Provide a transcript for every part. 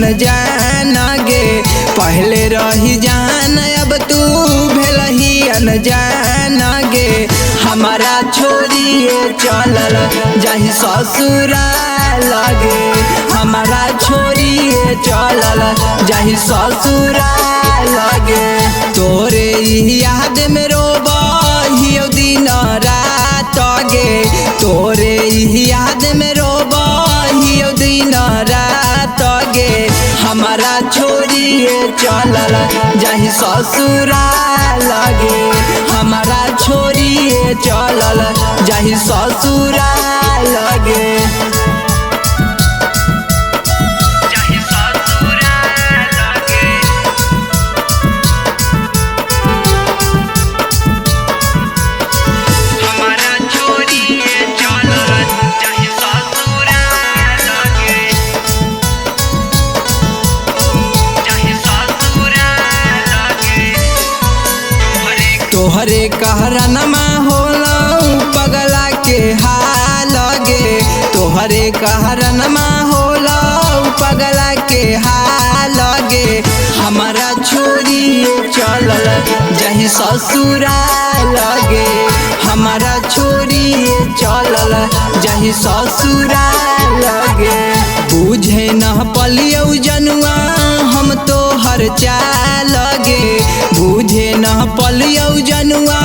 अनजान गे। पहले रही जान अब तू भेलही अनजान गे। हमारा छोड़िए चलल जाहि ससुराल गे। हमारा छोड़िए चलल जाहि ससुराल गे। तोरे याद में रोबहियो दिन रात गे। तोरे याद में रोबहियो दिन रात गे। हमारा छोड़िए चलल जाहि ससुराल गे। हमारा छोड़िए चलल जाहि ससुराल गे। तोहरे कहरनमा होला पगला के हाल गे। तोहरे कहरनमा होला पगला के हाल गे। हमारा छोड़िए चलल जाहि ससुराल गे। हमारा छोड़िए चलल जाहि ससुराल गे। बुझे न पलियौ जनुआ हम तो हर चाल गे। बुझे न पलियौ जनुआ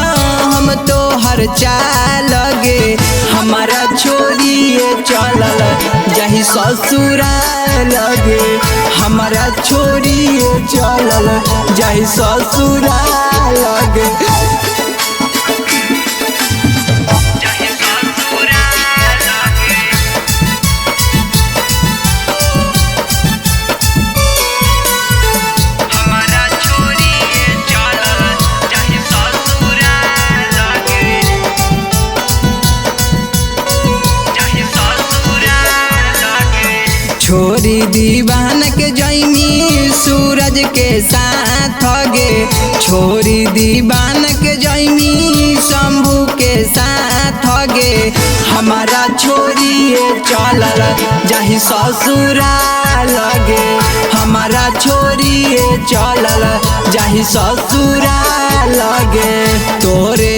हम तो हर चाल गे। हमारा छोड़िए चलल जाहि ससुराल गे। हमारा छोड़िए चलल जाहि ससुराल गे। छोरी दीवान के जैमी सूरज के साथ गे। छोरी दीवान के जैमी शंभू के साथ गे। हमारा छोड़िए चलल जाहि ससुराल गे। हमारा छोड़िए चलल जाहि ससुराल गे। तोरे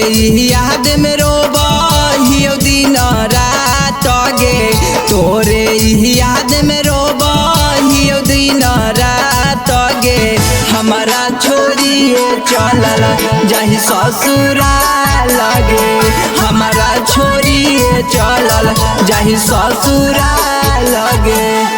याद में रोबहियो दिन रात गे। तोरे याद में रोबहियो दिन रात गे। हमारा छोड़िए चलल जाहि ससुराल गे। हमारा छोड़िए चलल जाहि ससुराल गे।